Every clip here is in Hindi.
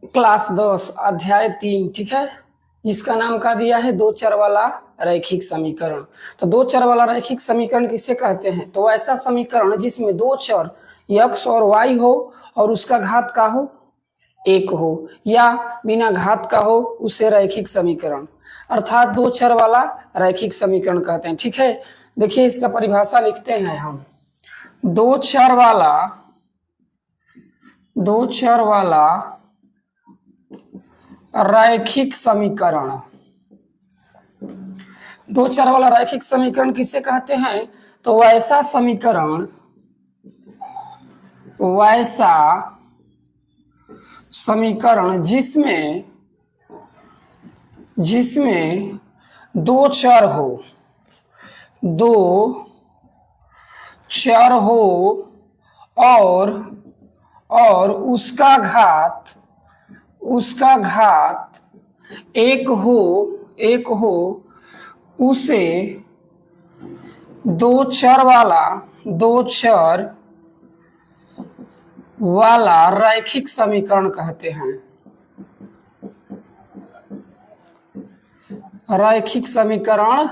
क्लास 10 अध्याय 3, ठीक है, जिसका नाम का दिया है दो चर वाला रैखिक समीकरण। तो दो चर वाला रैखिक समीकरण किसे कहते हैं? तो ऐसा समीकरण जिसमें दो चर x और y हो और उसका घात का हो 1 हो या बिना घात का हो, उसे रैखिक समीकरण अर्थात दो चर वाला रैखिक समीकरण कहते हैं। ठीक है, देखिए इसका परिभाषा लिखते हैं हम। दो चर वाला रैखिक समीकरण, दो चर वाला रैखिक समीकरण किसे कहते हैं? तो वैसा समीकरण जिसमें दो चर हो और उसका घात एक हो, उसे दो चर वाला रैखिक समीकरण कहते हैं। रैखिक समीकरण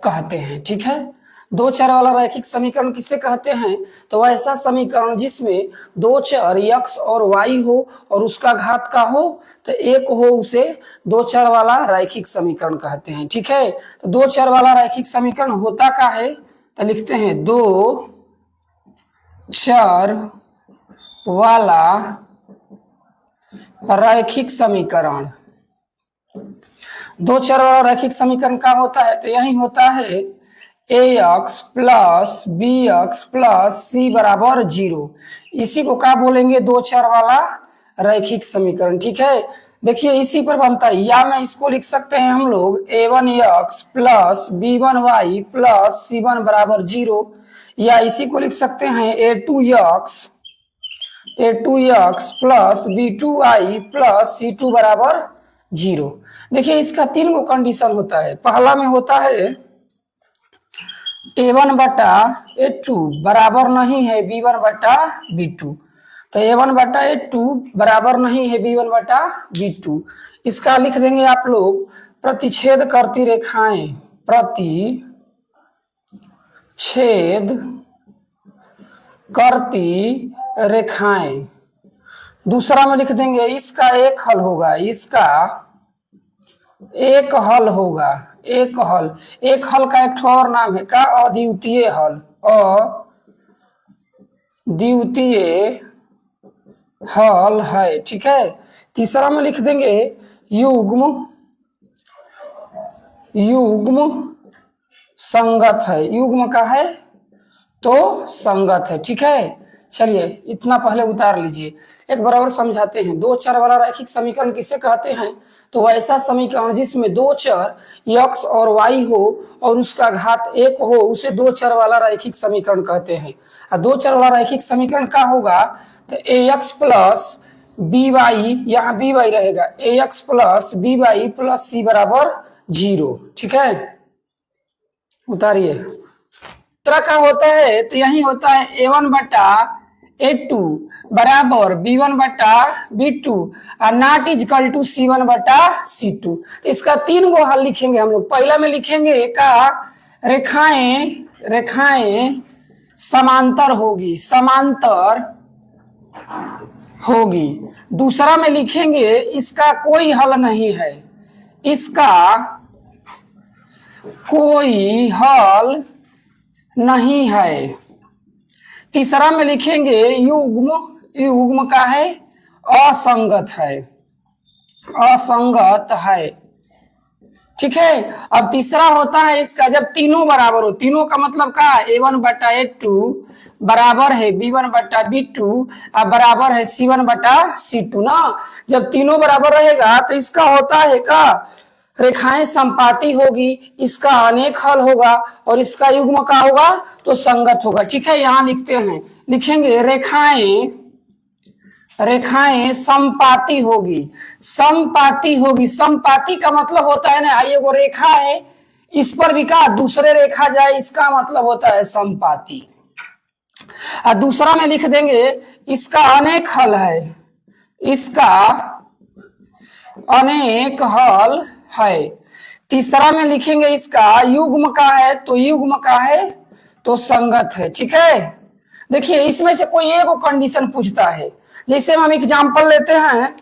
कहते हैं। ठीक है, दो चर वाला रैखिक समीकरण किसे कहते हैं? तो ऐसा समीकरण जिसमें दो चर x और y हो और उसका घात का हो तो 1 हो, उसे दो चर वाला रैखिक समीकरण कहते हैं। ठीक है, तो दो चर वाला रैखिक समीकरण होता क्या है? तो लिखते हैं दो चर वाला रैखिक समीकरण। दो चर वाला रैखिक समीकरण क्या होता है? तो यही होता है ax plus bx plus c बराबर 0। इसी को क्या बोलेंगे? दो चर वाला रैखिक समीकरण। ठीक है, देखिए इसी पर बनता है, या मैं इसको लिख सकते हैं हम लोग a1x plus b1y plus c1 बराबर 0, या इसी को लिख सकते हैं a2x plus b2y plus c2 बराबर 0। देखिए इसका 3 गो कंडीशन होता है। पहला में होता है a1 बटा a2 बराबर नहीं है b1 बटा b2, तो a1 बटा a2 बराबर नहीं है b1 बटा b2। इसका लिख देंगे आप लोग प्रतिच्छेद करती रेखाएं। दूसरा में लिख देंगे इसका एक हल होगा, एक हल का एक और नाम है का अद्वितीय हल है। ठीक है, तीसरा में लिख देंगे युग्म संगत है। युग्म का है तो संगत है। ठीक है, चलिए इतना पहले उतार लीजिए, एक बराबर समझाते हैं। दो चर वाला रैखिक समीकरण किसे कहते हैं? तो ऐसा समीकरण जिसमें दो चर x और y हो और उसका घात 1 हो, उसे दो चर वाला रैखिक समीकरण कहते हैं। और दो चर वाला रैखिक समीकरण क्या होगा? तो ax प्लस by, यहाँ by रहेगा, ax plus by plus c बराबर 0। ठीक है, उतारिए। दूसरा क्या होता है? तो यही होता है a1 बटा a2 बराबर b1 बटा b2 और नॉट इक्वल टू c1 बटा c2। तो इसका 3 गो हल लिखेंगे हम लोग। पहला में लिखेंगे का रेखाएं समांतर होगी। दूसरा में लिखेंगे इसका कोई हल नहीं है, इसका कोई हल नहीं है। तीसरा में लिखेंगे युग्म का है असंगत है। ठीक है, अब तीसरा होता है इसका जब तीनों बराबर हो। तीनों का मतलब क्या? a1 बटा a2 बराबर है b1 बटा b2 और बराबर है c1 बटा c2 ना। जब तीनों बराबर रहेगा तो इसका होता है का रेखाएं संपाती होगी, इसका अनेक हल होगा और इसका युग्म का होगा तो संगत होगा। ठीक है, यहाँ लिखेंगे रेखाएं संपाती होगी। संपाती का मतलब होता है ना, ये वो रेखा है, इस पर भी का दूसरे रेखा जाए, इसका मतलब होता है संपाती। और दूसरा में लिख देंगे इसका अनेक हल है, इसका अनेक हल है। तीसरा में लिखेंगे इसका युग्म का है, तो युग्म का है तो संगत है। ठीक है, देखिए इसमें से कोई एक कंडीशन पूछता है, जैसे हम एग्जाम्पल लेते हैं,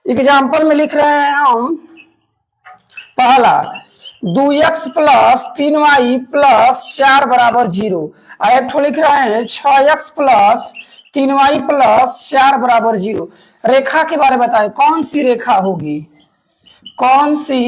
एग्जाम्पल में लिख रहे हैं हम पहला 2x प्लस 3y प्लस 4 बराबर 0, और एक ठो लिख रहे हैं 6x प्लस 3y प्लस 4 बराबर 0। रेखा के बारे में बताएं, कौन सी रेखा होगी, कौन सी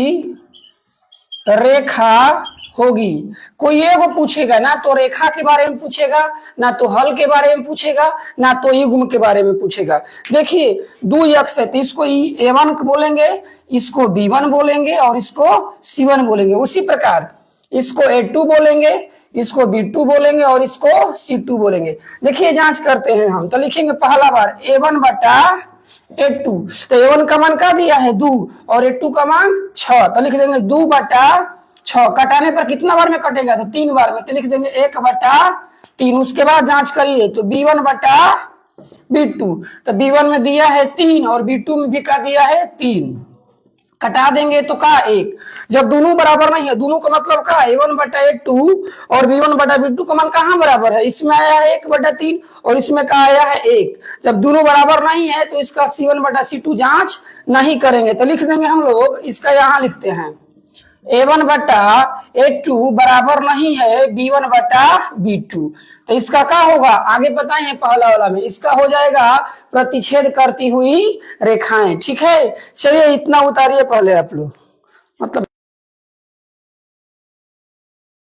रेखा होगी। कोई एगो पूछेगा ना, तो रेखा के बारे में पूछेगा, ना तो हल के बारे में पूछेगा, ना तो युग्म के बारे में पूछेगा। देखिए 2x है तो इसको a1 बोलेंगे, इसको b1 बोलेंगे और इसको c1 बोलेंगे। उसी प्रकार इसको a2 बोलेंगे, इसको b2 बोलेंगे और इसको c2 बोलेंगे। देखिए जांच करते हैं हम, तो लिखेंगे पहला बार a1 बटा a2, तो a1 का मान क्या दिया है 2 और a2 का मान 6, तो लिख देंगे 2 बटा 6। कटाने पर कितना बार में कटेगा, तो 3 बार में, तो लिख देंगे 1 बटा 3। उसके बाद जांच करिए तो b1 बटा b2, तो b1 में दिया है 3 और b2 में भी का दिया है 3, कटा देंगे तो का 1। जब दोनों बराबर नहीं है, दोनों का मतलब का a1 बटा a2 और b1 बटा b2 का मान कहाँ बराबर है, इसमें आया है 1 बटा 3 और इसमें का आया है 1। जब दोनों बराबर नहीं है तो इसका c1 बटा c2 जांच नहीं करेंगे, तो लिख देंगे हम लोग, इसका यहाँ लिखते हैं a1 बटा a2 बराबर नहीं है b1 बटा b2, तो इसका क्या होगा आगे पता है पहला वाला में, इसका हो जाएगा प्रतिच्छेद करती हुई रेखाएं। ठीक है, चलिए इतना उतारिए पहले आप लोग।